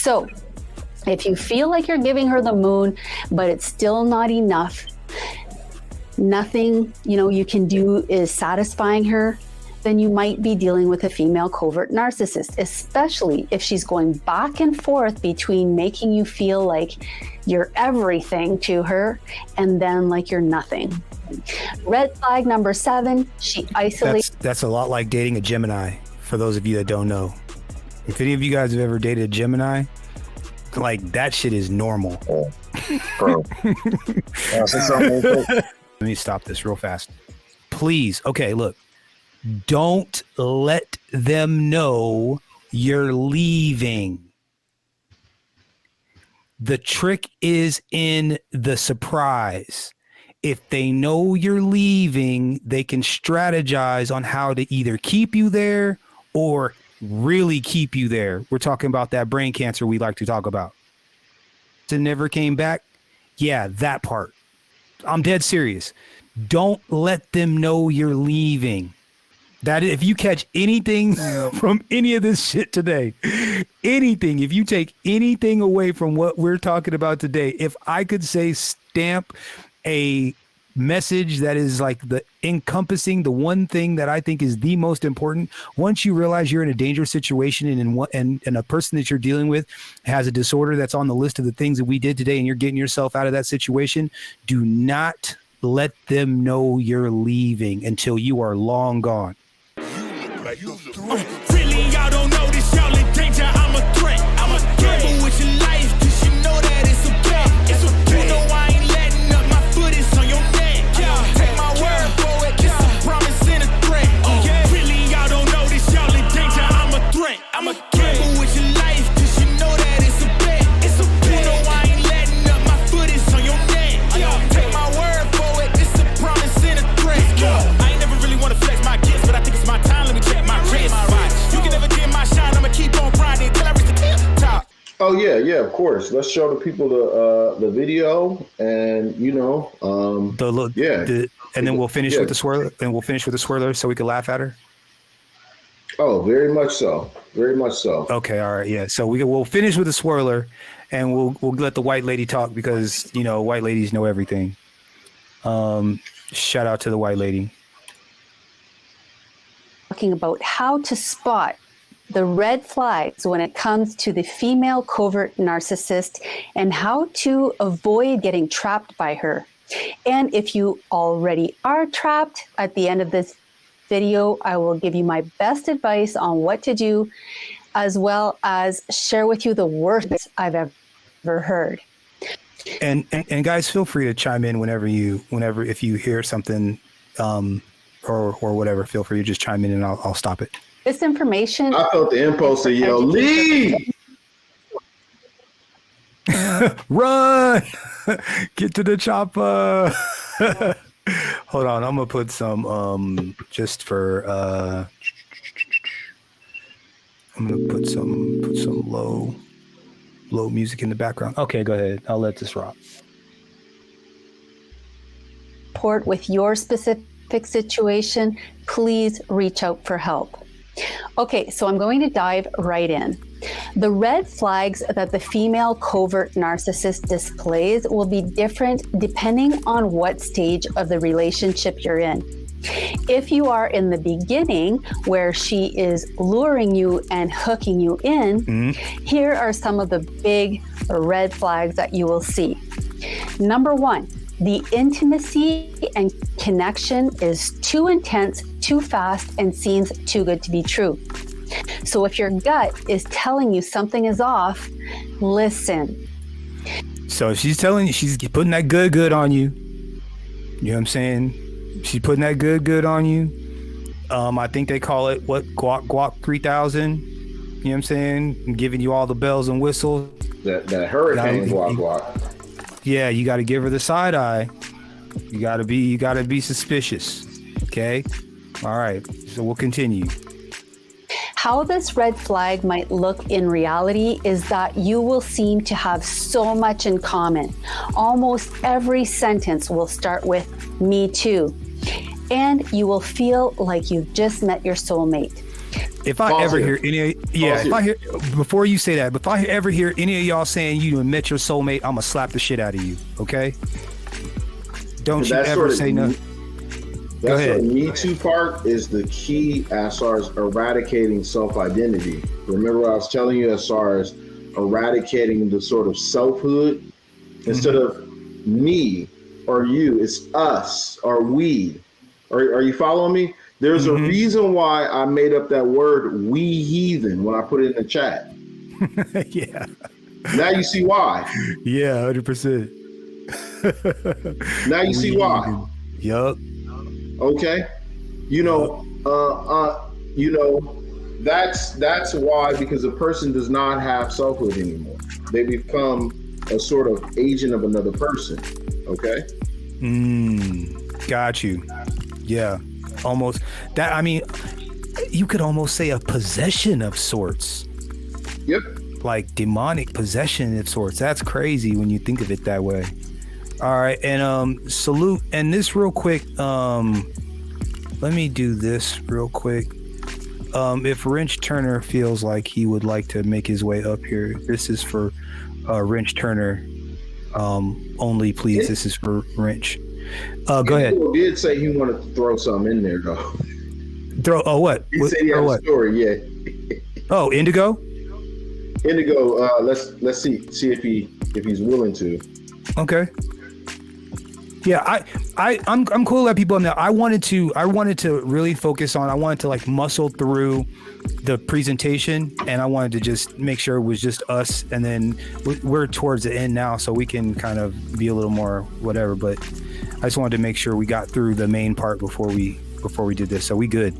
So if you feel like you're giving her the moon, but it's still not enough, nothing, you can do is satisfying her, then you might be dealing with a female covert narcissist, especially if she's going back and forth between making you feel like you're everything to her and then like you're nothing. Red flag number 7, she isolates. That's a lot like dating a Gemini, for those of you that don't know. If any of you guys have ever dated a Gemini, like that shit is normal. Oh, bro. Let me stop this real fast. Please. Okay, look. Don't let them know you're leaving. The trick is in the surprise. If they know you're leaving, they can strategize on how to either keep you there or really keep you there. We're talking about that brain cancer we like to talk about. It never came back. Yeah, that part. I'm dead serious. Don't let them know you're leaving. That if you catch anything from any of this shit today, anything, if you take anything away from what we're talking about today, if I could say stamp a message that is like the encompassing the one thing that I think is the most important, once you realize you're in a dangerous situation and a person that you're dealing with has a disorder that's on the list of the things that we did today and you're getting yourself out of that situation, do not let them know you're leaving until you are long gone. Really, y'all don't know this, y'all in danger. I'm a threat. I'm a gamble with your life, cause you know that it's a bet. It's a bet. You know I ain't letting up, my foot is on your neck. Take my word for it, it's a promise and a threat. Really, y'all don't know this, y'all in danger. I'm a threat. I'm a gamble with your life, cause you know that it's a bet. It's a bet. You know I ain't letting up, my foot is on your neck. Take my word for it, it's a promise and a threat. I ain't never really wanna flex my gifts, but I think it's my time. Let me check my wrist. You can never get my shine. I'ma keep on grinding till I reach the tip top. Oh yeah, of course. Let's show the people the video, and and then we'll finish with the swirler, and we'll finish with the swirler so we can laugh at her. Oh, very much so. Very much so. Okay, all right, yeah. So we'll finish with the swirler, and we'll let the white lady talk because white ladies know everything. Shout out to the white lady. Talking about how to spot the red flags when it comes to the female covert narcissist and how to avoid getting trapped by her. And if you already are trapped, at the end of this video, I will give you my best advice on what to do, as well as share with you the worst I've ever heard. And guys, feel free to chime in whenever if you hear something or whatever, feel free to just chime in and I'll stop it. This information. I felt the impulse to yell, leave! Run! Get to the chopper! Hold on, I'm gonna put some just for I'm gonna put some low music in the background. Okay, go ahead. I'll let this rock. Support with your specific situation, please reach out for help. Okay, so I'm going to dive right in. The red flags that the female covert narcissist displays will be different depending on what stage of the relationship you're in. If you are in the beginning where she is luring you and hooking you in, here are some of the big red flags that you will see. Number 1, the intimacy and connection is too intense, too fast, and seems too good to be true. So if your gut is telling you something is off, listen. So if she's telling you, she's putting that good on you. You know what I'm saying? She's putting that good on you. I think they call it guac 3000. You know what I'm saying? Giving you all the bells and whistles. That hurricane guac. Yeah, you got to give her the side eye. You got to be suspicious. Okay? All right. So we'll continue. How this red flag might look in reality is that you will seem to have so much in common. Almost every sentence will start with "me too," and you will feel like you've just met your soulmate. If I Pause ever here. hear any, yeah, Pause if I hear before you say that, if I ever hear any of y'all saying you met your soulmate, I'm gonna slap the shit out of you. Okay? Don't you That ever sort of say no. Go That ahead. sort of Me Too part is the key as far as eradicating self-identity. Remember what I was telling you as far as eradicating the sort of selfhood? Instead of me or you, it's us or we. Are you following me? There's a reason why I made up that word "we heathen" when I put it in the chat. Yeah. Now you see why. Yeah, 100%. Now you see why. Yup. Okay, that's why, because a person does not have selfhood anymore. They become a sort of agent of another person. Okay. Got you. Yeah. Almost that. I mean, you could almost say a possession of sorts. Yep. Like demonic possession of sorts. That's crazy when you think of it that way. All right, and salute. And this real quick. Let me do this real quick. If Wrench Turner feels like he would like to make his way up here, this is for Wrench Turner. Only, please. This is for Wrench. Go ahead. He did say he wanted to throw something in there, though. Oh, what? He said he had a story. Yeah. Oh, Indigo. Let's see if he's willing to. Okay. Yeah, I'm cool to let people know. I wanted to really focus on. I wanted to like muscle through the presentation, and I wanted to just make sure it was just us. And then we're towards the end now, so we can kind of be a little more whatever. But I just wanted to make sure we got through the main part before we did this. So we good.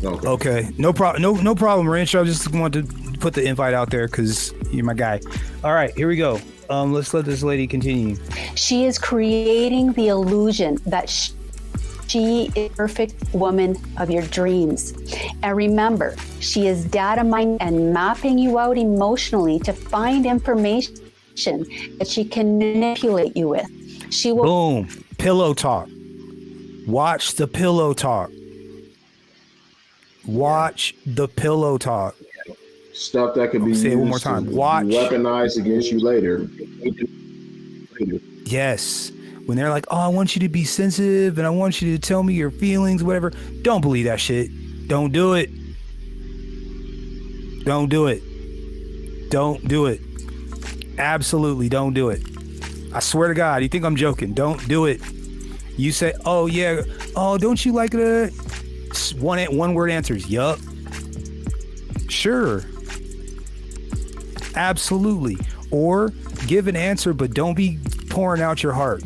Okay. No problem. No problem, Rancho. I just wanted to put the invite out there because you're my guy. All right, here we go. Let's let this lady continue. She is creating the illusion that she is the perfect woman of your dreams. And remember, she is data mining and mapping you out emotionally to find information that she can manipulate you with. She will. Boom. Pillow talk. Watch the pillow talk. Watch the pillow talk. Stuff that could be Say it one more used time. to Watch. weaponized against you later. Yes. When they're like, oh, I want you to be sensitive and I want you to tell me your feelings, whatever. Don't believe that shit. Don't do it. Don't do it. Don't do it. Absolutely don't do it. I swear to God, you think I'm joking. Don't do it. You say, oh, yeah. Oh, don't you like the one word answers? Yup. Sure. Absolutely. Or give an answer, but don't be pouring out your heart.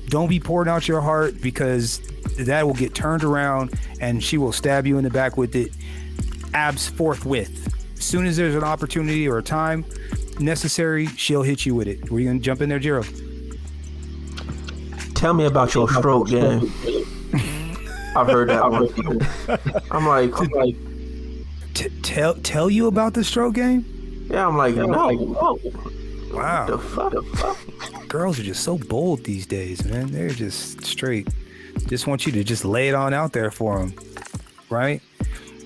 Don't be pouring out your heart, because that will get turned around and she will stab you in the back with it forthwith. As soon as there's an opportunity or a time necessary, she'll hit you with it. Were you going to jump in there, Jero? Tell me about your stroke game. I've heard that one. I'm like, Tell you about the stroke game? yeah, I'm like, no. Wow. The fuck? Girls are just so bold these days, man. They're just straight. Just want you to just lay it on out there for them, right?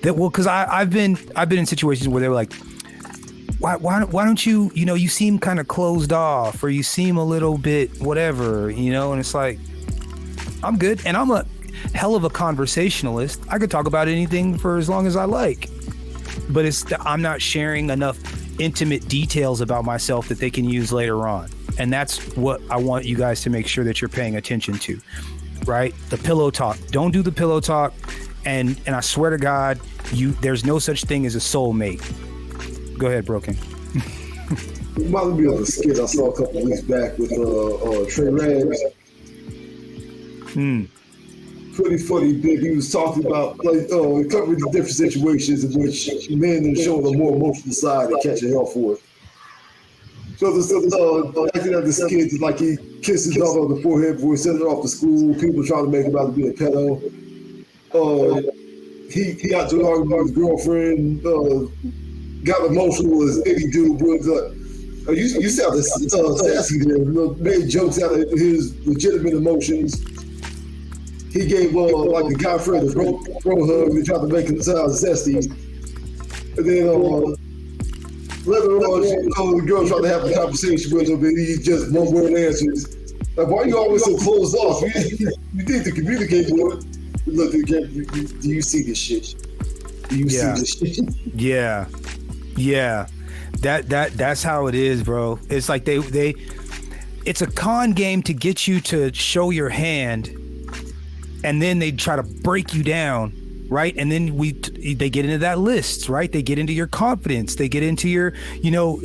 Because I've been in situations where they were like, why don't you, you seem kind of closed off, or you seem a little bit whatever, and it's like, I'm good, and I'm a hell of a conversationalist. I could talk about anything for as long as I like, but I'm not sharing enough intimate details about myself that they can use later on. And that's what I want you guys to make sure that you're paying attention to, right? The pillow talk. Don't do the pillow talk. And I swear to God, there's no such thing as a soulmate. Go ahead, Broken. It reminded me of the skit I saw a couple of weeks back with Trey Rams. Pretty funny bit. He was talking about covering the different situations in which men are showing a more emotional side and catching hell for it. So acting out this kid is like he kissed his daughter on the forehead before he sent her off to school. People trying to make him out to be a pedo. He got to an argument with his girlfriend. Got emotional as any dude would. You sound sassy there. Made jokes out of his legitimate emotions. He gave like the guy friend a bro hug. He tried to make him sound zesty. And then later on, the girl tried to have a conversation with him, and he just one word answers. Like, why are you always so closed off? You need to communicate more. Look, do you see this shit? Do you see this shit? Yeah. That's how it is, bro. It's like they it's a con game to get you to show your hand, and then they try to break you down, right? And then they get into that list, right? They get into your confidence. They get into your,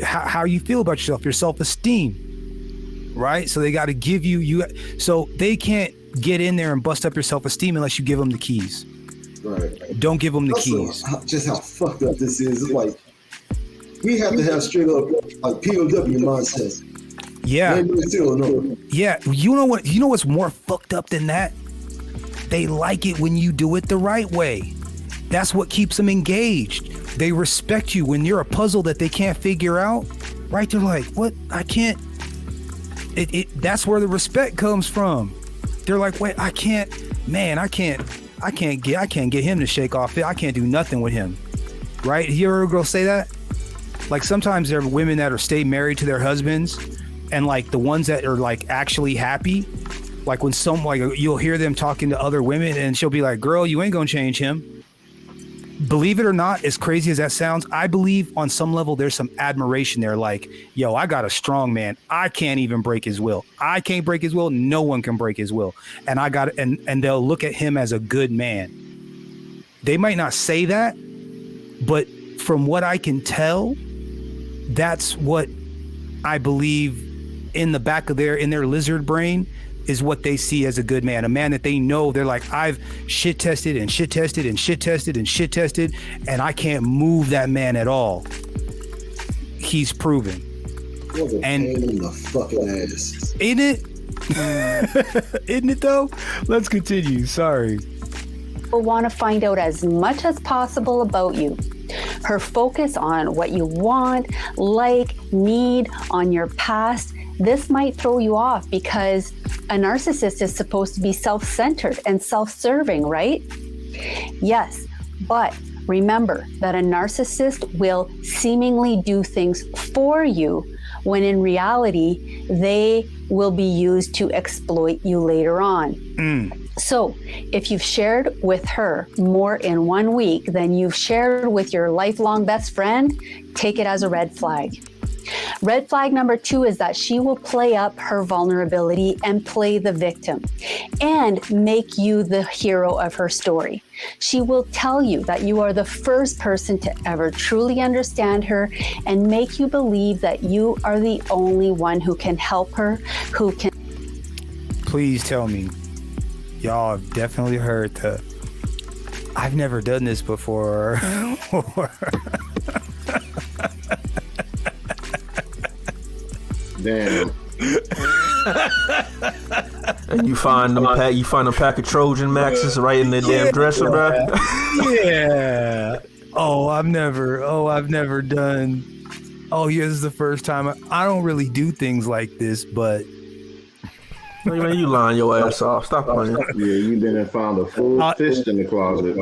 how you feel about yourself, your self-esteem, right? So they got to give you so they can't get in there and bust up your self-esteem unless you give them the keys. Right. Don't give them the Also, keys. Just how fucked up this is. It's like, we have to have straight up like POW mindset. Yeah. No. Yeah. You know what's more fucked up than that? They like it when you do it the right way. That's what keeps them engaged. They respect you when you're a puzzle that they can't figure out, right? They're like, what? I can't. That's where the respect comes from. They're like, wait, I can't get him to shake off it. I can't do nothing with him. Right? You ever heard a girl say that? Like, sometimes there are women that are stay married to their husbands, and like the ones that are like actually happy, like when you'll hear them talking to other women and she'll be like, girl, you ain't gonna change him. Believe it or not, as crazy as that sounds, I believe on some level there's some admiration there. Like, yo, I got a strong man. I can't even break his will. I can't break his will. No one can break his will. And and they'll look at him as a good man. They might not say that, but from what I can tell, that's what I believe in the back of their lizard brain is what they see as a good man, a man that they know. They're like, I've shit tested and shit tested and shit tested and shit tested, and I can't move that man at all. He's proven. And in the fucking ass. Ain't it? Isn't it though? Let's continue. Sorry. Will want to find out as much as possible about you. Her focus on what you want, like, need, on your past, this might throw you off because a narcissist is supposed to be self-centered and self-serving, right? Yes, but remember that a narcissist will seemingly do things for you when in reality, they will be used to exploit you later on. So if you've shared with her more in 1 week than you've shared with your lifelong best friend, take it as a red flag. Red flag number 2 is that she will play up her vulnerability and play the victim and make you the hero of her story. She will tell you that you are the first person to ever truly understand her and make you believe that you are the only one who can help her, who can. Please tell me, y'all have definitely heard I've never done this before. Damn. And you find a pack of Trojan Maxes right in their damn dresser, bro. Yeah. I've never done. Oh, yeah, this is the first time. I don't really do things like this, but. Man, you lying your ass off. Stop playing. Yeah, you didn't find a full fist in the closet.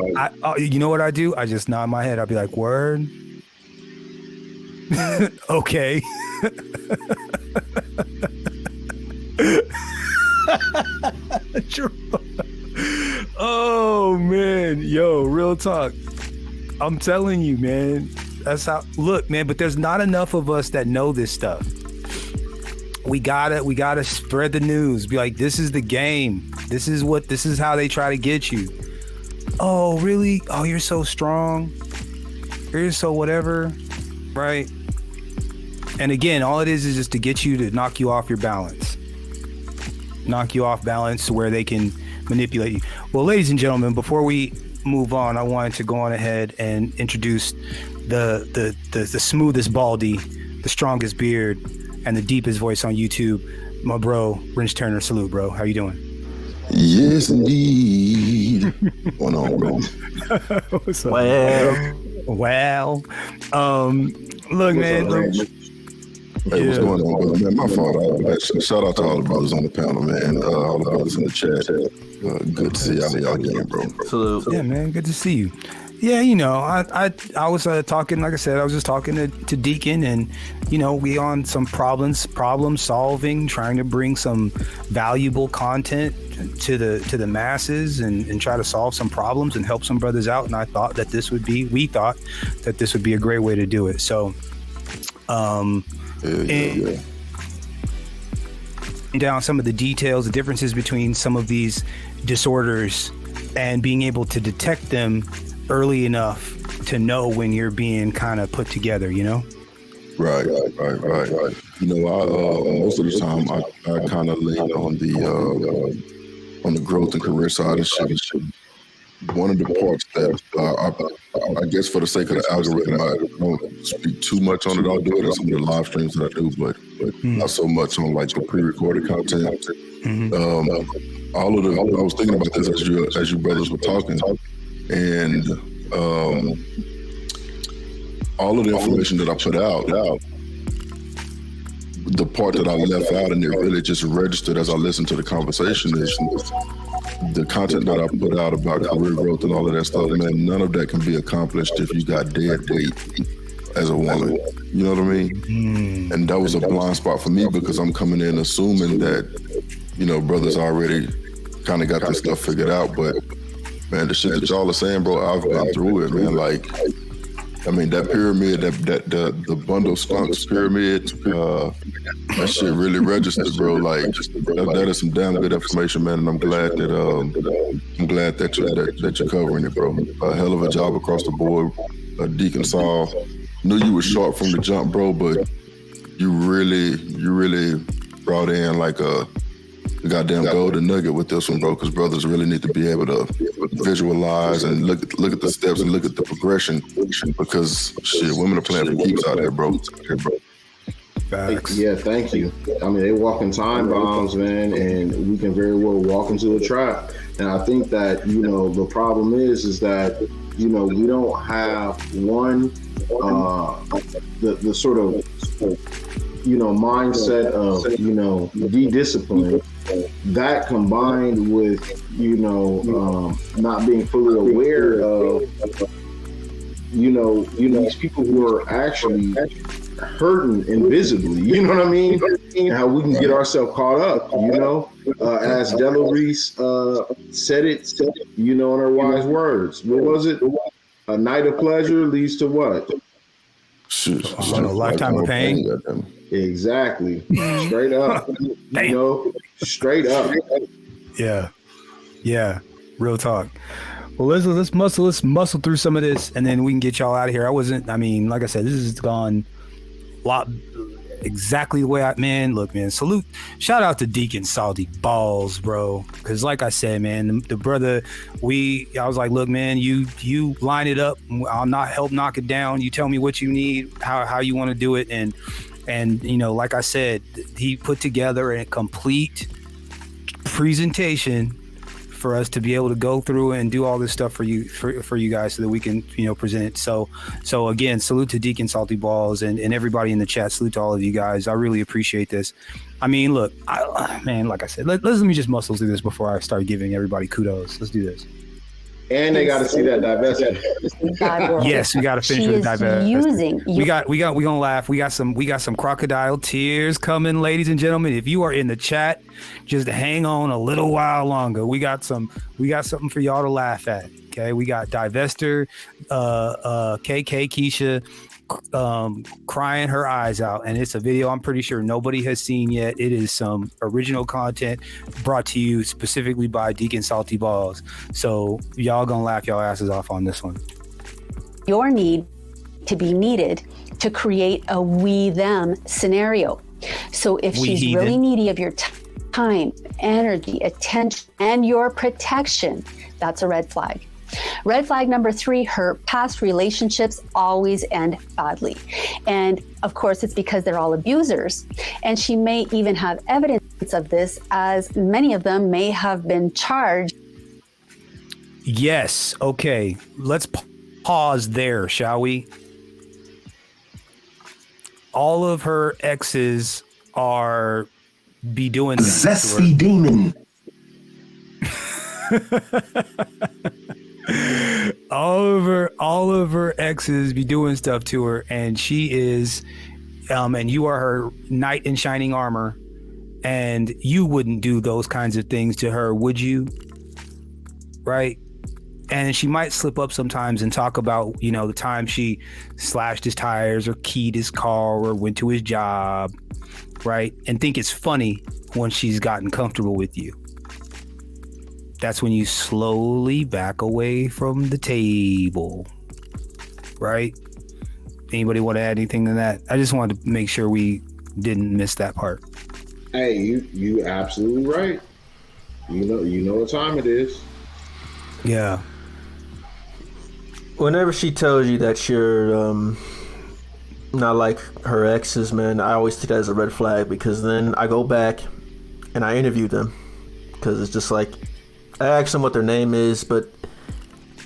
You know what I do? I just nod my head. I'll be like, word. Okay. Oh man, yo, real talk. I'm telling you, man. That's how. Look, man. But there's not enough of us that know this stuff. We gotta spread the news. Be like, this is the game. This is how they try to get you. Oh, really? Oh, you're so strong. You're so whatever, right? And again, all it is just to get you to knock you off your balance. Knock you off balance to where they can manipulate you. Well, ladies and gentlemen, before we move on, I wanted to go on ahead and introduce the smoothest baldy, the strongest beard, and the deepest voice on YouTube, my bro, Wrench Turner. Salute, bro. How you doing? Yes, indeed. What's on, bro? What's up? Well, look, man. Hey, what's going on, brother? Man, my fault. Shout out to all the brothers on the panel, man. All the brothers in the chat. Good to see y'all again, bro. salute. Yeah, man. Good to see you. Yeah, you know, I was talking, like I said, I was just talking to Deacon, and you know, we on some problem solving, trying to bring some valuable content to the masses and try to solve some problems and help some brothers out. And we thought that this would be a great way to do it. So, down some of the details, the differences between some of these disorders, and being able to detect them early enough to know when you're being kind of put together, you know? Right. You know, most of the time I kind of lean on the growth and career side of shit. One of the parts that I guess for the sake of the algorithm, I don't speak too much on it. I'll do it in some of the live streams that I do, but not so much on like the pre-recorded content. I was thinking about this as you brothers were talking, and all of the information that I put out, the part that I left out and it really just registered as I listened to the conversation is the content that I put out about career growth and all of that stuff. Man, none of that can be accomplished if you got dead weight as a woman. You know what I mean? And that was a blind spot for me because I'm coming in assuming that, you know, brothers already kind of got this stuff figured out. But man, the shit that y'all are saying, bro, I've been through it, man. Like, I mean, that pyramid, the bundle skunks pyramid, that shit really registered, bro. Like, that is some damn good information, man. And I'm glad that you're covering it, bro. A hell of a job across the board. Deacon Saul, knew you were sharp from the jump, bro, but you really brought in like a goddamn golden nugget with this one, bro, because brothers really need to be able to visualize and look at the steps and look at the progression, because shit, women are playing for keeps out here, bro. Facts. Yeah, thank you. I mean, they walk in time bombs, man, and we can very well walk into a trap. And I think that, you know, the problem is that, you know, we don't have one, the sort of, you know, mindset of, you know, de-discipline, that combined with, you know, not being fully aware of, you know, these people who are actually hurting invisibly, you know what I mean? And how we can get ourselves caught up, you know? As Della Reese said it, you know, in her wise words. What was it? A night of pleasure leads to what? Shit, A lifetime of pain. Exactly. Straight up. You know, straight up. Yeah. Real talk. Well, let's muscle through some of this, and then we can get y'all out of here. I mean, like I said, this has gone a lot exactly the way look, man, shout out to Deacon Salty Balls, bro, because like I said, man, the brother, I was like, look, man, you line it up, I'll not help knock it down, you tell me what you need, how you want to do it, and you know, like I said, he put together a complete presentation for us to be able to go through and do all this stuff for you guys, so that we can, you know, present it. So again, salute to Deacon Salty Balls and everybody in the chat. Salute to all of you guys. I really appreciate this. I mean, look, man, like I said, let me just muscle through this before I start giving everybody kudos. Let's do this. And they got to see that divestment. Yes, we got to finish with divestment. We gonna laugh. We got some crocodile tears coming, ladies and gentlemen. If you are in the chat, just hang on a little while longer. We got something for y'all to laugh at. Okay, we got Divester, KK Keisha, crying her eyes out, and it's a video I'm pretty sure nobody has seen yet. It is some original content brought to you specifically by Deacon Salty Balls, so y'all gonna laugh y'all asses off on this one. Your need to be needed to create a we-them scenario. So if she's really needy of your time, energy, attention, and your protection, that's a red flag. Red flag number 3, her past relationships always end badly. And of course, it's because they're all abusers. And she may even have evidence of this, as many of them may have been charged. Yes. Okay. Let's pause there, shall we? All of her exes are be doing this. Zesty demon. all of her exes be doing stuff to her, and she is, and you are her knight in shining armor, and you wouldn't do those kinds of things to her, would you? Right? And she might slip up sometimes and talk about, you know, the time she slashed his tires or keyed his car or went to his job, right? And think it's funny when she's gotten comfortable with you. That's when you slowly back away from the table, right? Anybody want to add anything to that? I just wanted to make sure we didn't miss that part. Hey, you absolutely right. You know what time it is. Yeah. Whenever she tells you that you're not like her exes, man, I always take that as a red flag, because then I go back and I interview them, because it's just like, I ask them what their name is, but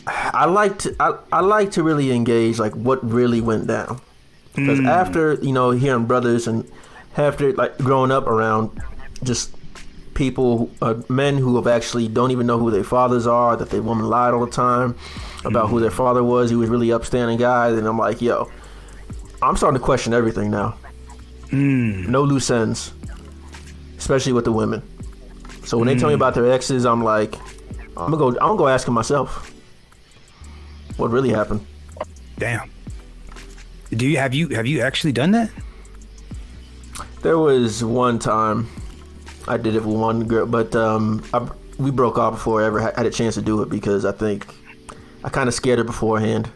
I like to really engage like what really went down, because after, you know, hearing brothers and after like growing up around just people, men who have actually don't even know who their fathers are, that their woman lied all the time about who their father was, he was really upstanding guy, and I'm like, yo, I'm starting to question everything now. No loose ends, especially with the women. So when they tell me about their exes, I'm like, I'm gonna go ask them myself what really happened. Damn. Have you actually done that? There was one time I did it with one girl, but we broke off before I ever had a chance to do it, because I think I kind of scared her beforehand.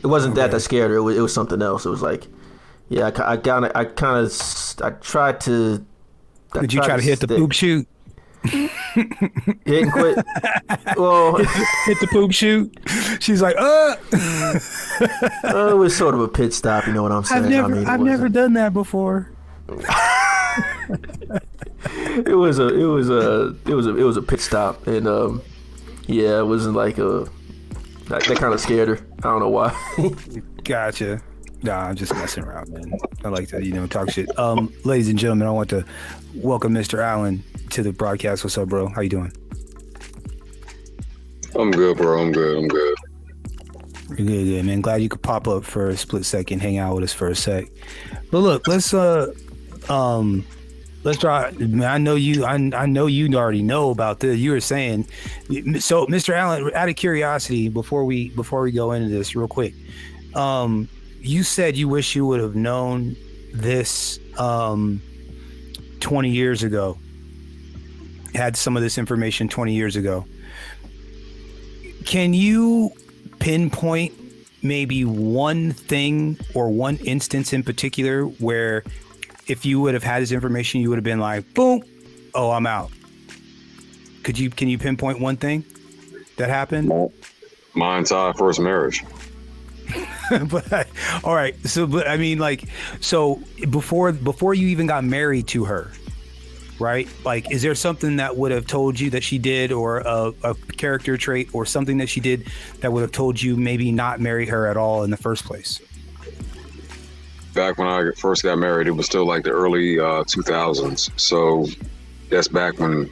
It wasn't that scared her. It was something else. It was like, yeah, I tried to. Did you try to hit the poop shoot? Hit and quit. Well, hit the poop shoot. She's like, it was sort of a pit stop. You know what I'm saying? I've never done that before. It was a pit stop, and yeah, it wasn't like that kind of scared her. I don't know why. Gotcha. Nah, I'm just messing around, man. I like to, talk shit. Ladies and gentlemen, I want to welcome Mr. Allen to the broadcast. What's up, bro? How you doing? I'm good, bro. I'm good. Good, man. Glad you could pop up for a split second, hang out with us for a sec. But look, let's try. I know you already know about this. You were saying, so Mr. Allen, out of curiosity, before we go into this real quick, you said you wish you would have known this 20 years ago, had some of this information 20 years ago. Can you pinpoint maybe one thing or one instance in particular where if you would have had this information, you would have been like, boom, oh, I'm out? Can you pinpoint one thing that happened? My entire first marriage. But all right, so but I mean, like, so before you even got married to her, right? Like, is there something that would have told you that she did, or a character trait or something that she did that would have told you maybe not marry her at all in the first place? Back when I first got married, it was still like the early 2000s. So that's back when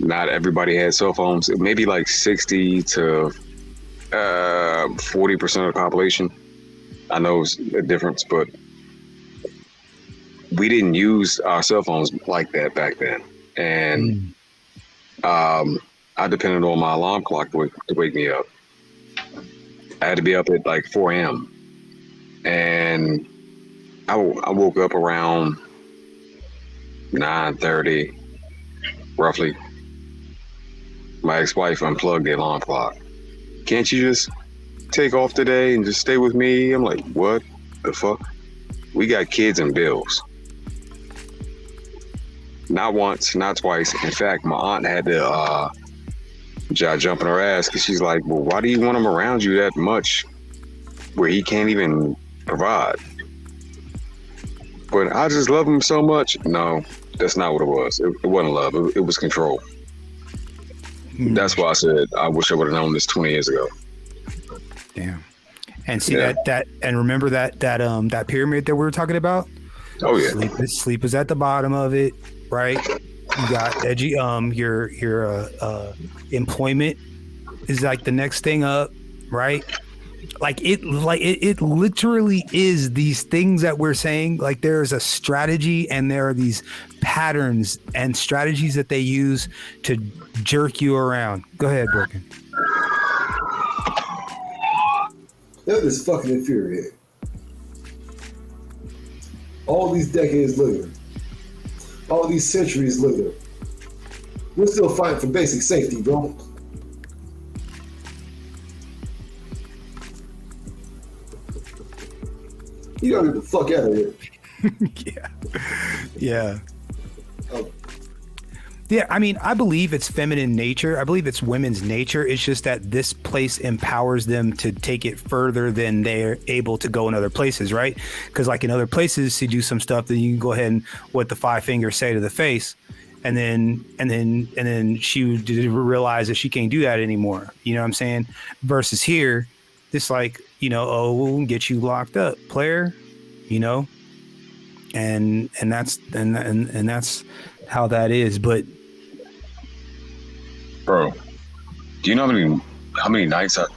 not everybody had cell phones. Maybe like 60 to 40% of the population. I know it's a difference, but we didn't use our cell phones like that back then. And I depended on my alarm clock to wake me up. I had to be up at like 4 a.m. And I woke up around 9:30, roughly. My ex-wife unplugged the alarm clock. Can't you just take off today and just stay with me? I'm like, what the fuck? We got kids and bills. Not once, not twice. In fact, my aunt had to jump in her ass, because she's like, well, why do you want him around you that much where he can't even provide? But I just love him so much. No, that's not what it was. It wasn't love. It was control. That's why I said I wish I would have known this 20 years ago. Damn. And see that and remember that pyramid that we were talking about? Oh yeah. Sleep is at the bottom of it, right? You got your employment is like the next thing up, right? Like it literally is these things that we're saying. Like there's a strategy and there are these patterns and strategies that they use to jerk you around. Go ahead, Broken. That is fucking infuriating. All these decades later, all these centuries later, we're still fighting for basic safety, bro. You gotta get the fuck out of here. Yeah. Yeah, I mean, I believe it's feminine nature. I believe it's women's nature. It's just that this place empowers them to take it further than they're able to go in other places, right? Because like in other places, to do some stuff, then you can go ahead and what the 5 fingers say to the face, and then she would realize that she can't do that anymore. You know what I'm saying? Versus here, it's like, you know, oh, we'll get you locked up, player. You know, and that's how that is. But bro, do you know how many nights of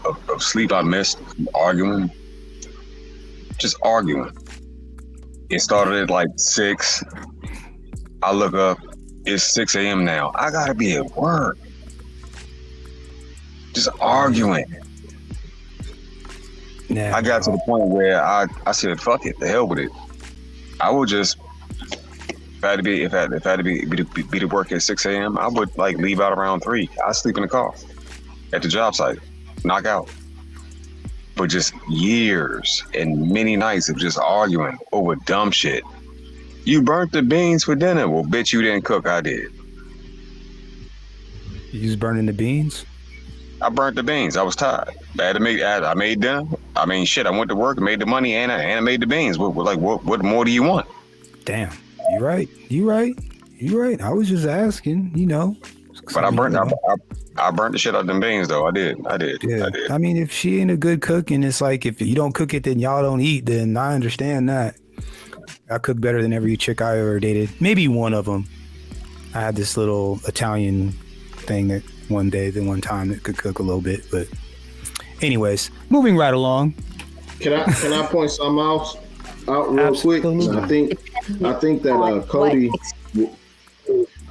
sleep I missed arguing? Just arguing. It started at like 6. I look up, it's 6 a.m. now. I gotta be at work. Just arguing. Yeah, I got to the point where I said, fuck it, the hell with it. I would just, if I had to be to work at 6 a.m., I would like leave out around 3. I'd sleep in the car at the job site, knock out. But just years and many nights of just arguing over dumb shit. You burnt the beans for dinner. Well, bitch, you didn't cook, I did. You was burning the beans? I burnt the beans. I was tired. I made dinner. I mean, shit. I went to work, made the money, and I made the beans. What more do you want? Damn, you right. I was just asking, you know. But I burnt the shit out of them beans, though. I did. Yeah. I mean, if she ain't a good cook, and it's like if you don't cook it, then y'all don't eat. Then I understand that. I cook better than every chick I ever dated. Maybe one of them. I had this little Italian thing that one time that could cook a little bit. But anyways, moving right along. Can I point something out real quick? I think that Cody.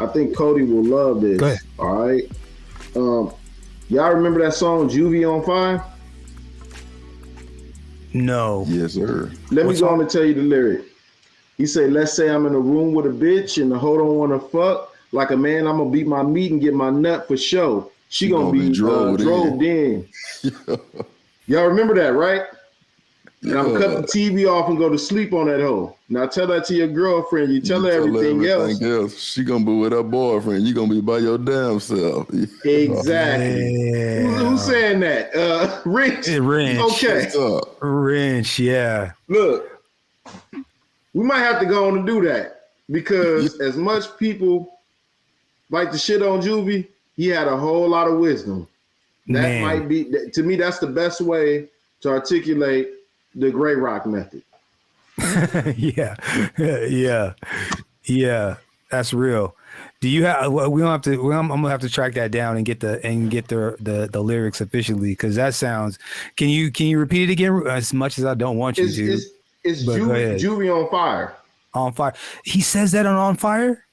I think Cody will love this. Go ahead. All right. Y'all remember that song "Juvie on Fire"? No. Yes, sir. Let me go on and tell you the lyric. He said, "Let's say I'm in a room with a bitch and the hoe don't want to fuck. Like a man, I'm gonna beat my meat and get my nut for show. She gonna be drove in." Y'all remember that, right? And I'm gonna cut the TV off and go to sleep on that hoe. Now tell that to your girlfriend. You tell her everything else. She gonna be with her boyfriend. You gonna be by your damn self. Exactly. Yeah. Who's saying that? Wrench. Wrench. Okay. Wrench. Yeah. Look, we might have to go on and do that because as much people like the shit on Juvie, he had a whole lot of wisdom. That might be, to me, that's the best way to articulate the Grey Rock method. Yeah. That's real. Do you have? We don't have to. I'm gonna have to track that down and get the lyrics officially because that sounds. Can you repeat it again? As much as I don't want you to. It's Juvie on Fire. On Fire. He says that on Fire.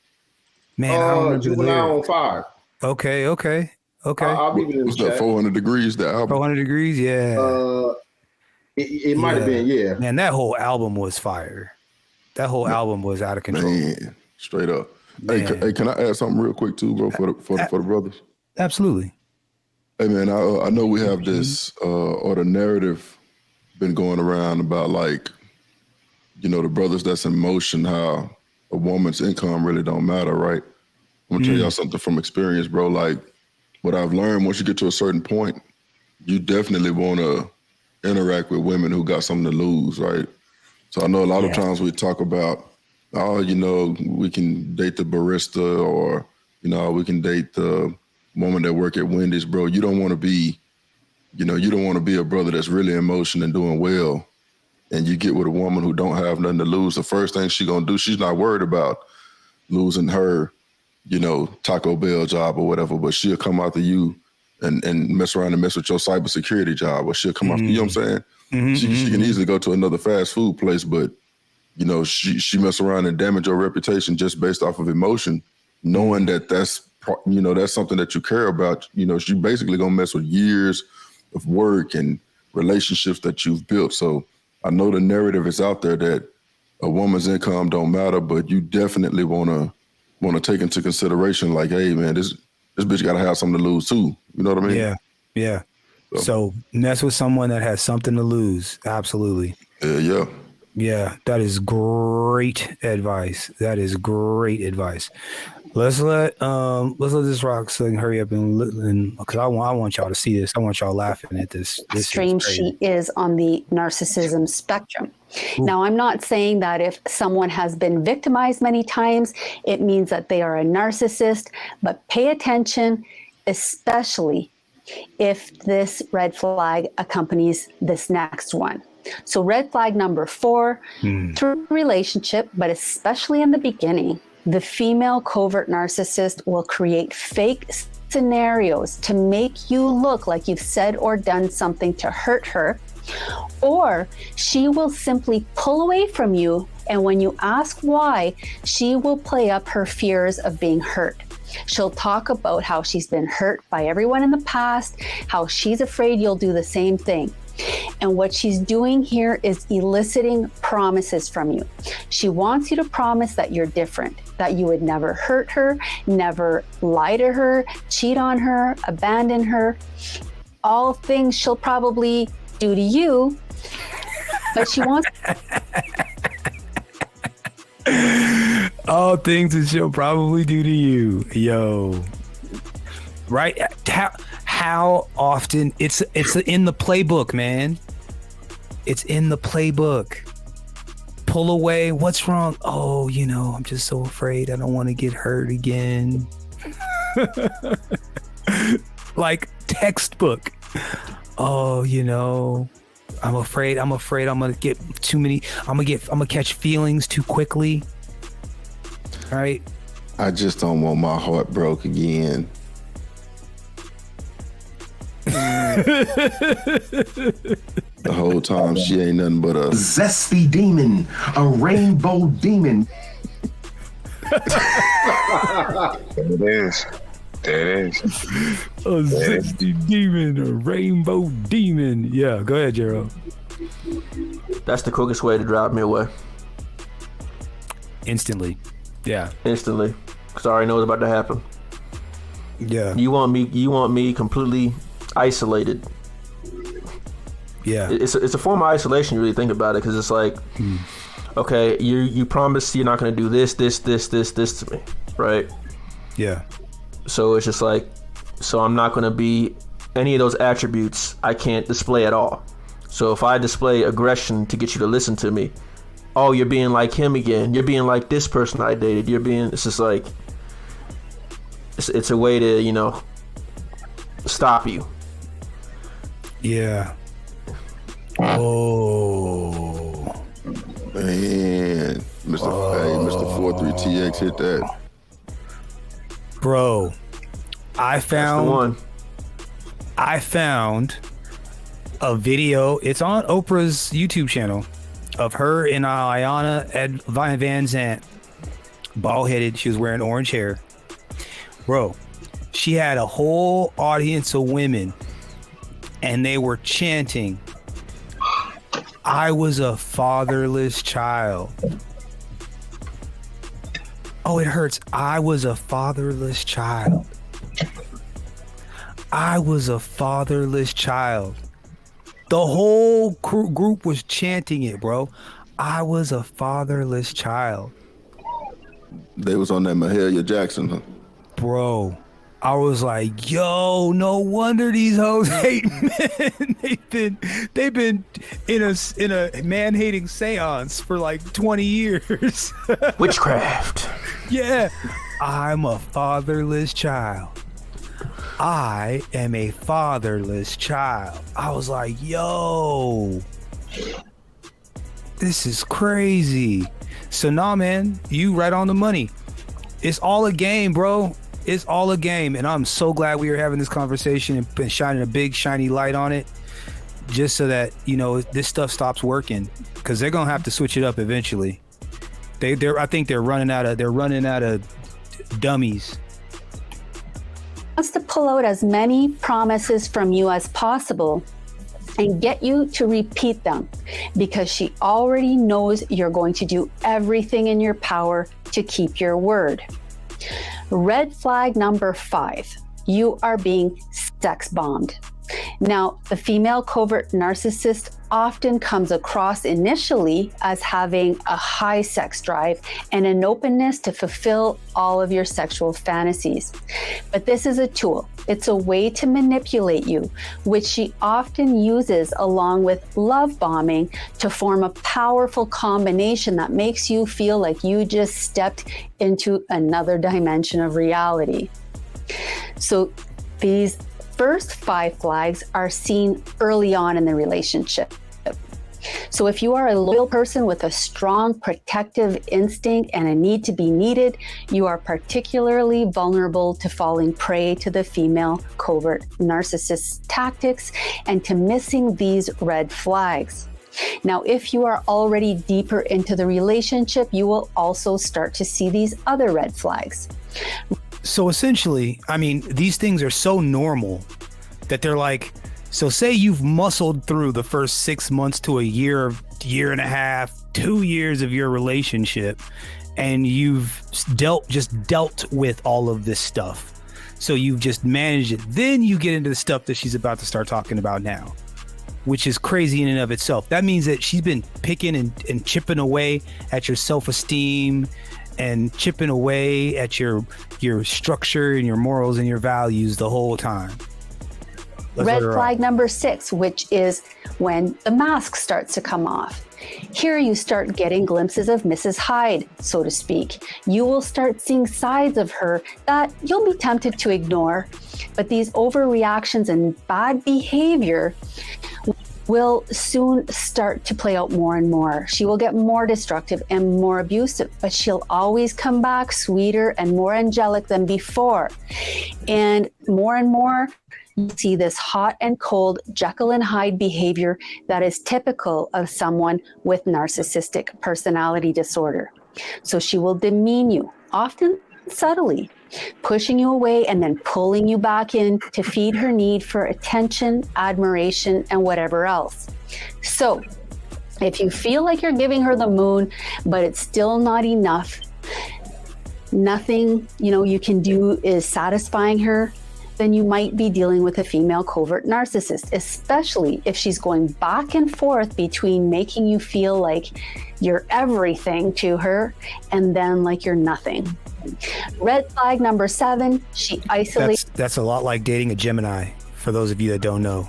Man, I don't remember Juvenile on Fire. Okay. I'll leave it in the What's chat. that? 400 Degrees. The album. 400 Degrees. Yeah. It might have been. Yeah. Man, that whole album was fire. That whole album was out of control. Man, straight up. Hey, can I add something real quick too, bro, for the brothers? Absolutely. Hey, man, I know we have this or the narrative been going around about like, you know, the brothers that's in motion, how a woman's income really don't matter, right? I'm gonna tell y'all something from experience, bro. Like what I've learned, once you get to a certain point, you definitely want to interact with women who got something to lose, right? So I know a lot of times we talk about, oh, you know, we can date the barista or, you know, we can date the woman that work at Wendy's, bro. You don't want to be, you know, you don't want to be a brother that's really in motion and doing well. And you get with a woman who don't have nothing to lose. The first thing she gonna do, she's not worried about losing her, you know, Taco Bell job or whatever, but she'll come after you and mess around and mess with your cybersecurity job, or she'll come off. You know what I'm saying? She can easily go to another fast food place, but you know, she mess around and damage your reputation just based off of emotion, knowing that that's something that you care about. You know, she basically gonna mess with years of work and relationships that you've built. So I know the narrative is out there that a woman's income don't matter, but you definitely wanna take into consideration, like, hey man, this bitch gotta have something to lose too. You know what I mean? Yeah. So mess with someone that has something to lose. Absolutely. Yeah. Yeah, that is great advice. Let's let this rock thing hurry up and because I want y'all to see this. I want y'all laughing at this. Extreme she is on the narcissism spectrum. Now, I'm not saying that if someone has been victimized many times, it means that they are a narcissist, but pay attention, especially if this red flag accompanies this next one. So red flag number 4, through relationship, but especially in the beginning, the female covert narcissist will create fake scenarios to make you look like you've said or done something to hurt her, or she will simply pull away from you, and when you ask why, she will play up her fears of being hurt. She'll talk about how she's been hurt by everyone in the past, how she's afraid you'll do the same thing. And what she's doing here is eliciting promises from you. She wants you to promise that you're different, that you would never hurt her, never lie to her, cheat on her, abandon her, all things she'll probably do to you, but she wants... All things that she'll probably do to you. Yo. Right? How often it's in the playbook, man. It's in the playbook. Pull away. What's wrong? Oh, you know, I'm just so afraid. I don't want to get hurt again. Like textbook. Oh, you know, I'm afraid I'm gonna get too many. I'm gonna catch feelings too quickly. All right. I just don't want my heart broke again. The whole time she ain't nothing but a zesty demon, a rainbow demon. There it is. A zesty demon, a rainbow demon. Yeah, go ahead, Gerald. That's the quickest way to drive me away. Instantly. Yeah. Instantly. Because I already know what's about to happen. Yeah. You want me completely isolated. Yeah. It's a form of isolation. You really think about it, because it's like, okay, you promised you're not going to do this to me, right? Yeah. So it's just like, so I'm not going to be any of those attributes I can't display at all. So if I display aggression to get you to listen to me, oh, you're being like him again. You're being like this person I dated. It's just like, it's a way to, you know, stop you. Yeah. Oh. Man. Mr. 43TX hit that. Bro, I found a video. It's on Oprah's YouTube channel of her and Iyanla Vanzant, bald-headed. She was wearing orange hair. Bro, she had a whole audience of women, and they were chanting, "I was a fatherless child." Oh, it hurts. I was a fatherless child. I was a fatherless child. The whole group was chanting it, bro. I was a fatherless child. They was on that Mahalia Jackson, huh? Bro, I was like, yo, no wonder these hoes hate men. They've been in a man-hating seance for like 20 years. Witchcraft. Yeah. I'm a fatherless child. I am a fatherless child. I was like, yo, this is crazy. So nah, man, you right on the money. It's all a game, bro. It's all a game, and I'm so glad we are having this conversation and shining a big shiny light on it, just so that this stuff stops working, because they're gonna have to switch it up eventually. I think they're running out of dummies. Wants to pull out as many promises from you as possible and get you to repeat them, because she already knows you're going to do everything in your power to keep your word. Red flag number 5, you are being sex bombed. Now, the female covert narcissist often comes across initially as having a high sex drive and an openness to fulfill all of your sexual fantasies. But this is a tool. It's a way to manipulate you, which she often uses along with love bombing to form a powerful combination that makes you feel like you just stepped into another dimension of reality. So these first 5 flags are seen early on in the relationship. So if you are a loyal person with a strong protective instinct and a need to be needed, you are particularly vulnerable to falling prey to the female covert narcissist's tactics and to missing these red flags. Now, if you are already deeper into the relationship, you will also start to see these other red flags. So essentially, I mean, these things are so normal that they're like, so say you've muscled through the first 6 months to a year and a half, 2 years of your relationship, and you've dealt with all of this stuff. So you've just managed it. Then you get into the stuff that she's about to start talking about now, which is crazy in and of itself. That means that she's been picking and chipping away at your self-esteem and chipping away at your structure and your morals and your values the whole time. Red flag number 6, which is when the mask starts to come off. Here you start getting glimpses of Mrs. Hyde, so to speak. You will start seeing sides of her that you'll be tempted to ignore, but these overreactions and bad behavior will soon start to play out more and more. She will get more destructive and more abusive, but she'll always come back sweeter and more angelic than before. And more, you see this hot and cold Jekyll and Hyde behavior that is typical of someone with narcissistic personality disorder. So she will demean you, often subtly, pushing you away and then pulling you back in to feed her need for attention, admiration, and whatever else. So if you feel like you're giving her the moon, but it's still not enough, nothing you can do is satisfying her, then you might be dealing with a female covert narcissist, especially if she's going back and forth between making you feel like you're everything to her and then like you're nothing. Red flag number 7, she isolates. That's a lot like dating a Gemini, for those of you that don't know.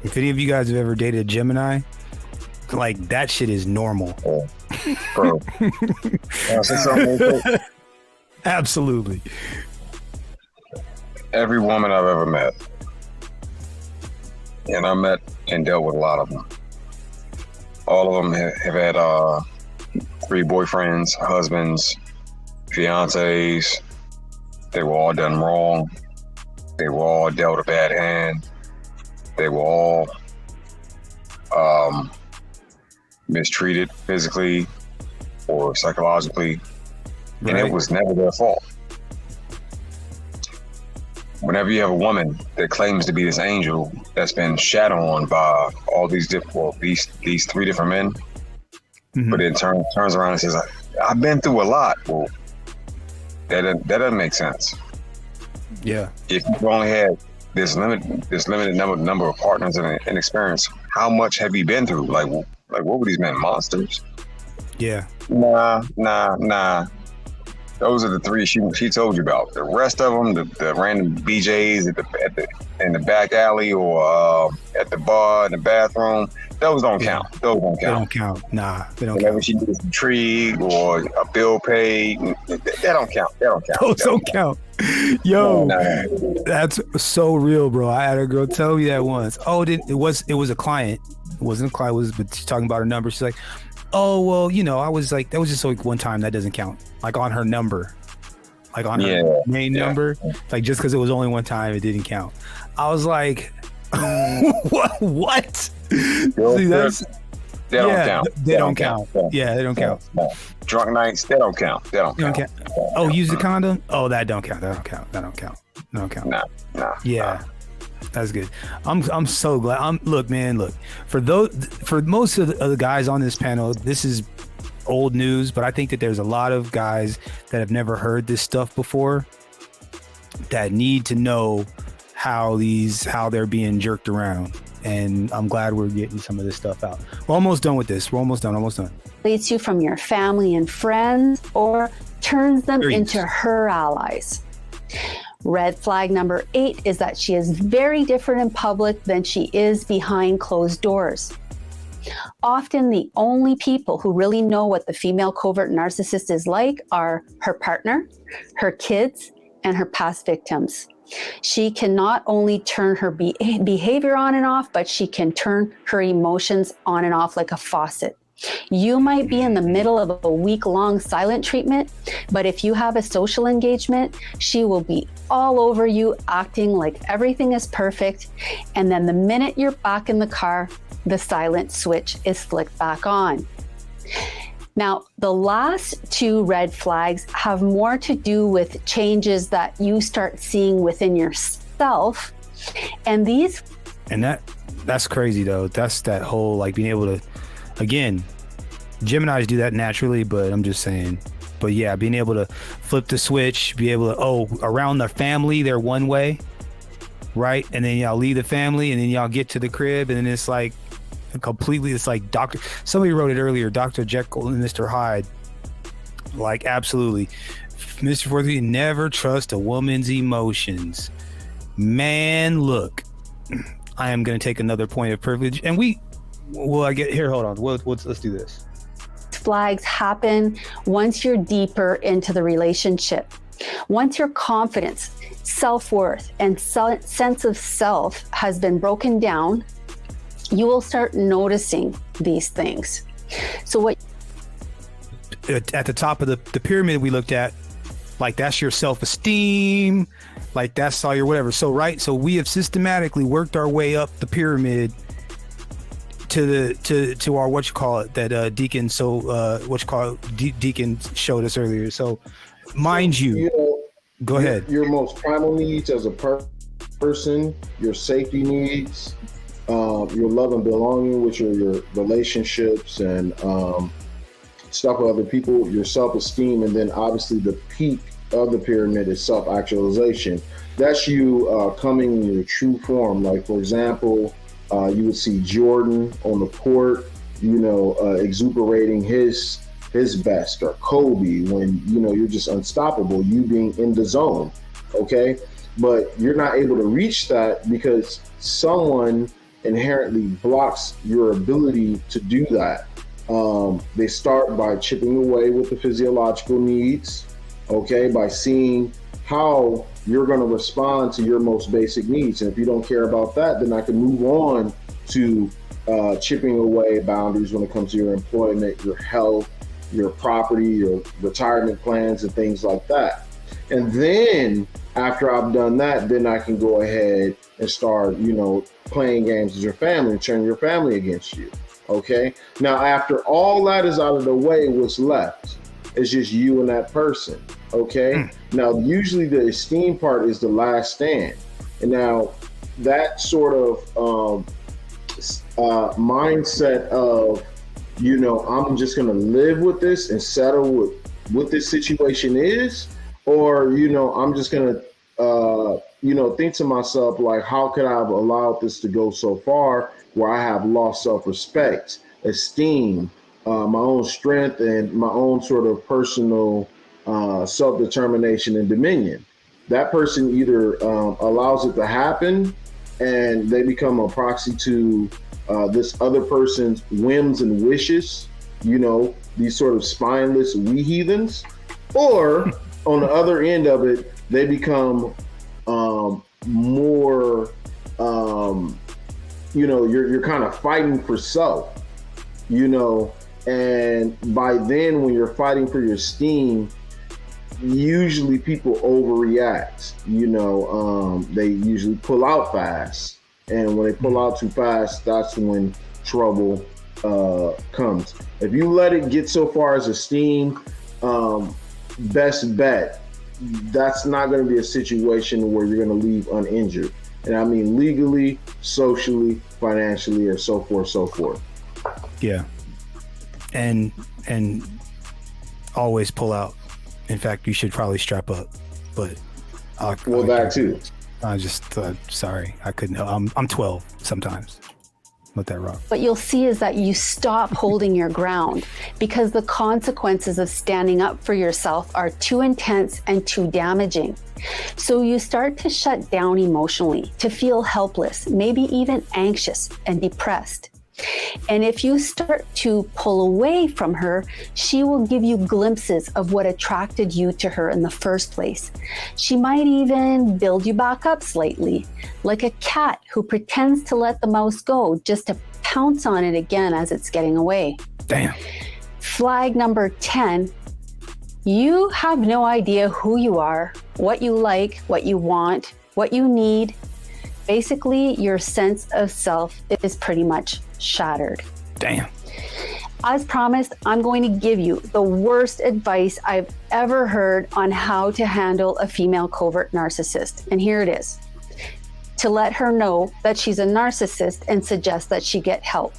If any of you guys have ever dated a Gemini, like that shit is normal. Bro. Absolutely. Every woman I've ever met, and I met and dealt with a lot of them, all of them have had 3 boyfriends, husbands, fiancés. They were all done wrong. They were all dealt a bad hand. They were all mistreated physically or psychologically, and it was never their fault. Whenever you have a woman that claims to be this angel that's been shat on by all these these 3 different men, but then turns around and says, "I've been through a lot." Well, that doesn't make sense. Yeah. If you only had this limited number of partners and experience, how much have you been through? Like what were these men, monsters? Yeah. Nah. Those are the 3 she told you about. The rest of them, the random BJs in the back alley or at the bar in the bathroom, those don't count. They don't count. Nah, they don't Whenever count. she gets a tree or a bill paid, they don't count. Those don't count. Yo, that's so real, bro. I had a girl tell me that once. Oh, it was a client. It wasn't a client, but she's talking about her number. She's like, oh, well, I was like, that was just like one time. That doesn't count. Like on her number. like on her main number, like just because it was only one time, it didn't count. I was like, what? See, that's, They don't count. They don't count. Yeah, they don't count. Drunk nights, they don't count. They don't count. Oh, use the condom? Oh, that don't count. That don't count. Nah. Yeah. That's good. I'm so glad. Look, for most of the guys on this panel, this is old news, but I think that there's a lot of guys that have never heard this stuff before that need to know how they're being jerked around. And I'm glad we're getting some of this stuff out. We're almost done with this. We're almost done. Leads you from your family and friends or turns them into her allies. Red flag number 8 is that she is very different in public than she is behind closed doors. Often the only people who really know what the female covert narcissist is like are her partner, her kids, and her past victims. She can not only turn her behavior on and off, but she can turn her emotions on and off like a faucet. You might be in the middle of a week-long silent treatment, but if you have a social engagement, she will be all over you, acting like everything is perfect. And then the minute you're back in the car, the silent switch is flicked back on. Now, the last 2 red flags have more to do with changes that you start seeing within yourself. And that's crazy though. That's that whole like being able to, again, Geminis do that naturally, but I'm just saying, but yeah, being able to flip the switch, be able to, around the family, they're one way, right? And then y'all leave the family and then y'all get to the crib and then it's like, completely, it's like somebody wrote it earlier, Dr. Jekyll and Mr. Hyde. Like, absolutely. Mr. 43, never trust a woman's emotions. Man, look, I am going to take another point of privilege. And hold on. Let's do this. Flags happen once you're deeper into the relationship. Once your confidence, self-worth, and sense of self has been broken down, you will start noticing these things. So what at the top of the pyramid we looked at, like that's your self-esteem, like that's all your whatever. So we have systematically worked our way up the pyramid to our that Deacon Deacon showed us earlier. So mind you, go ahead. Your most primal needs as a person, your safety needs, your love and belonging, which are your relationships and stuff with other people, your self-esteem, and then obviously the peak of the pyramid is self-actualization. That's you coming in your true form. Like, for example, you would see Jordan on the court, exuberating his best, or Kobe when, you're just unstoppable, you being in the zone, okay? But you're not able to reach that because someone inherently blocks your ability to do that. They start by chipping away with the physiological needs, okay, by seeing how you're going to respond to your most basic needs. And if you don't care about that, then I can move on to chipping away boundaries when it comes to your employment, your health, your property, your retirement plans, and things like that. And then after I've done that, then I can go ahead and start, playing games with your family and turn your family against you. Okay. Now, after all that is out of the way, what's left is just you and that person. Okay. Now, usually the esteem part is the last stand. And now that sort of mindset of, I'm just going to live with this and settle with what this situation is, or, I'm just going to, think to myself, like, how could I have allowed this to go so far where I have lost self-respect, esteem, my own strength, and my own sort of personal self-determination and dominion? That person either allows it to happen and they become a proxy to this other person's whims and wishes, these sort of spineless wee heathens, or on the other end of it, they become more, you're kind of fighting for self, and by then when you're fighting for your esteem, usually people overreact. They usually pull out fast, and when they pull out too fast, that's when trouble comes. If you let it get so far as esteem, best bet, that's not going to be a situation where you're going to leave uninjured. And I mean legally, socially, financially, or so forth. Yeah. And always pull out. In fact, you should probably strap up. But that too. I just sorry, I couldn't. I'm 12 sometimes. Let that rock. What you'll see is that you stop holding your ground because the consequences of standing up for yourself are too intense and too damaging. So you start to shut down emotionally, to feel helpless, maybe even anxious and depressed. And if you start to pull away from her, she will give you glimpses of what attracted you to her in the first place. She might even build you back up slightly, like a cat who pretends to let the mouse go just to pounce on it again as it's getting away. Damn. Flag number 10, you have no idea who you are, what you like, what you want, what you need. Basically, your sense of self is pretty much shattered. Damn. As promised, I'm going to give you the worst advice I've ever heard on how to handle a female covert narcissist. And here it is. To let her know that she's a narcissist and suggest that she get help.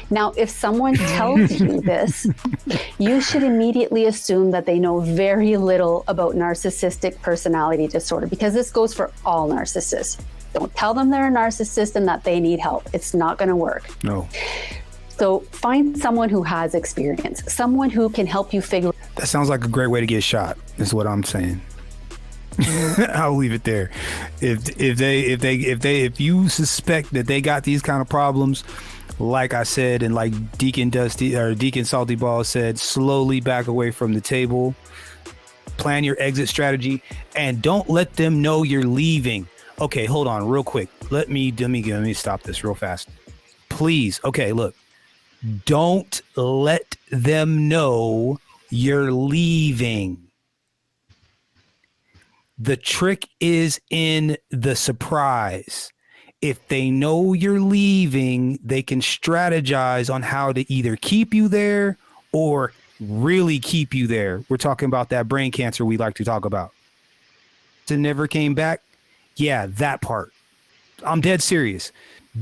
Now, if someone tells you this, you should immediately assume that they know very little about narcissistic personality disorder, because this goes for all narcissists. Don't tell them they're a narcissist and that they need help. It's not going to work. No. So find someone who has experience, someone who can help you figure. That sounds like a great way to get shot, is what I'm saying. I'll leave it there. If you suspect that they got these kind of problems, like I said, and like Deacon Salty Ball said, slowly back away from the table, plan your exit strategy, and don't let them know you're leaving. Okay, hold on real quick. Let me stop this real fast. Please. Okay, look. Don't let them know you're leaving. The trick is in the surprise. If they know you're leaving, they can strategize on how to either keep you there or really keep you there. We're talking about that brain cancer we like to talk about. It never came back. Yeah, that part. I'm dead serious.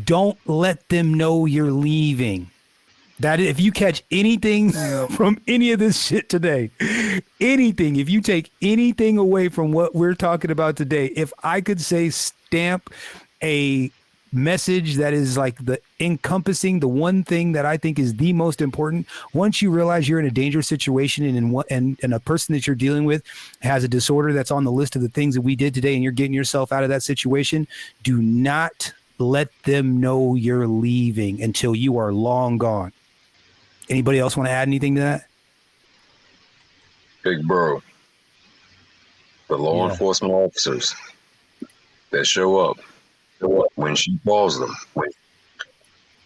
Don't let them know you're leaving. That if you catch anything from any of this shit today, anything, if you take anything away from what we're talking about today, if I could say stamp a message that is like the encompassing the one thing that I think is the most important, once you realize you're in a dangerous situation and a person that you're dealing with has a disorder that's on the list of the things that we did today, and you're getting yourself out of that situation, do not let them know you're leaving until you are long gone. Anybody else want to add anything to that? Big bro, the law enforcement officers that show up when she calls them,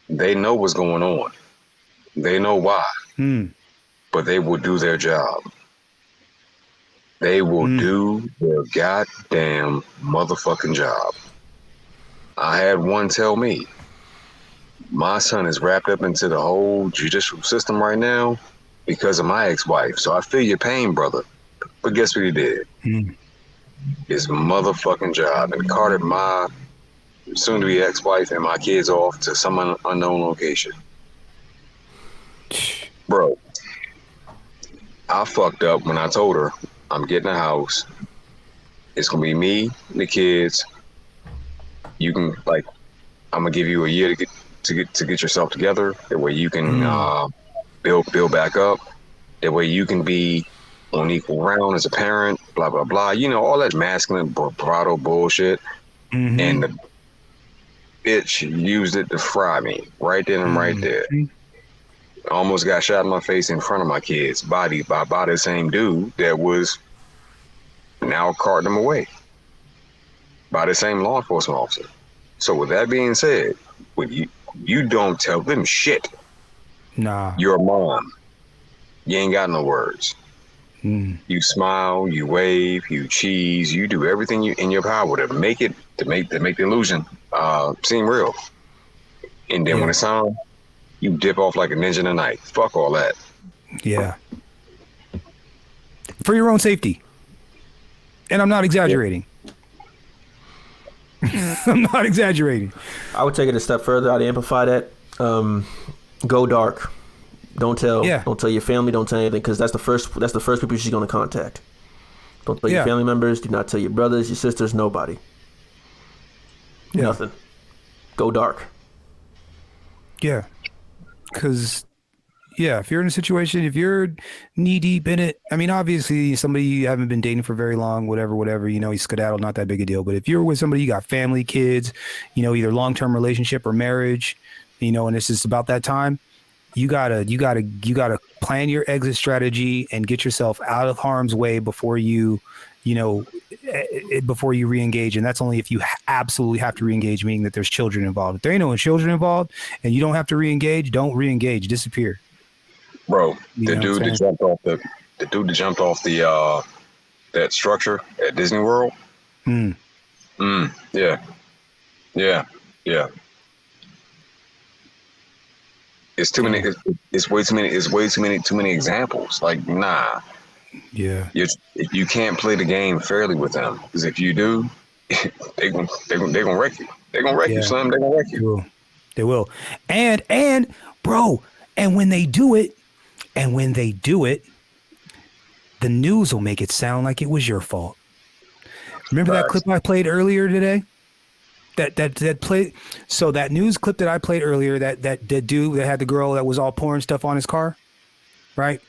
they know what's going on. They know why. But they will do their job. They will do their goddamn motherfucking job. I had one tell me, my son is wrapped up into the whole judicial system right now because of my ex-wife. So I feel your pain, brother. But guess what he did? His motherfucking job, and carted my soon-to-be ex-wife and my kids off to some unknown location. Bro, I fucked up when I told her I'm getting a house. It's gonna be me, the kids. You can I'm gonna give you a year to get yourself together. That way you can build back up. That way you can be on equal ground as a parent. Blah blah blah. You know, all that masculine bravado bullshit. And the bitch used it to fry me right then and right there. Almost got shot in my face in front of my kids, body by the same dude that was now carting them away by the same law enforcement officer. So with that being said, when you don't tell them shit. Nah. You're a mom. You ain't got no words. You smile, you wave, you cheese, you do everything in your power to make the illusion seem real. And then when it's on, you dip off like a ninja in the night. Fuck all that. Yeah. For your own safety. And I'm not exaggerating. I'm not exaggerating. I would take it a step further. I'd amplify that. Go dark. Don't tell your family. Don't tell anything, because that's the first people she's going to contact. Don't tell your family members. Do not tell your brothers, your sisters, nobody. Nothing. Go dark. Yeah. Because, if you're in a situation, if you're knee deep in it, I mean, obviously somebody you haven't been dating for very long, whatever, you skedaddle, not that big a deal. But if you're with somebody, you got family, kids, either long-term relationship or marriage, and this is about that time, you gotta plan your exit strategy and get yourself out of harm's way before you re-engage. And that's only if you absolutely have to re-engage, meaning that there's children involved. If there ain't no children involved and you don't have to re-engage, don't re-engage, disappear. Bro, the dude that jumped off the that structure at Disney World. Yeah. It's too many. It's way too many. It's way too many examples. Like, nah. Yeah. You can't play the game fairly with them, because if you do, they're gonna wreck you. They're gonna wreck you, son. They're gonna wreck you. They will. And bro, and when they do it, the news will make it sound like it was your fault. Remember that clip I played earlier today? That play. So that news clip that I played earlier, that dude that had the girl that was all pouring stuff on his car, right?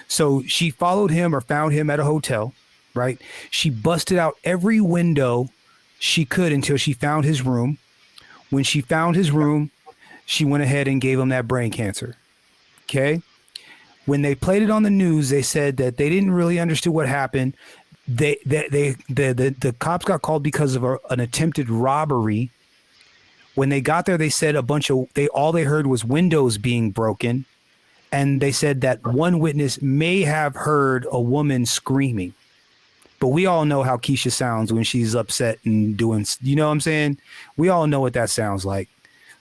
So she followed him or found him at a hotel, right? She busted out every window she could until she found his room. When she found his room, she went ahead and gave him that brain cancer. Okay. When they played it on the news, they said that they didn't really understand what happened. The cops got called because of an attempted robbery. When they got there, they said all they heard was windows being broken. And they said that one witness may have heard a woman screaming. But we all know how Keisha sounds when she's upset and doing, you know what I'm saying? We all know what that sounds like.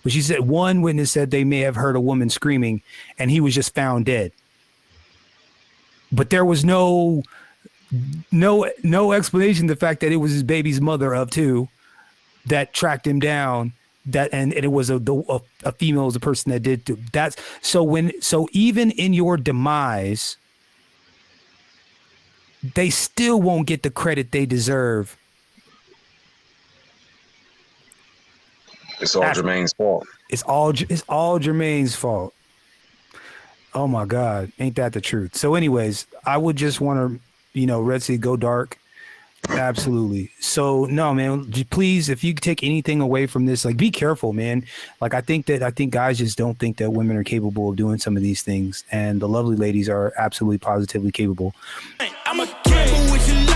But she said one witness said they may have heard a woman screaming, and he was just found dead. But there was no explanation, the fact that it was his baby's mother of two that tracked him down, and it was a female was the person that did that. So even in your demise, they still won't get the credit they deserve. It's all Jermaine's fault. It's all Jermaine's fault. Oh my God, ain't that the truth? So anyways, I would just want to, Red Sea, go dark. Absolutely. So no, man, please, if you take anything away from this, like, be careful, man. Like, I think guys just don't think that women are capable of doing some of these things, and the lovely ladies are absolutely positively capable. I'm a gamble with your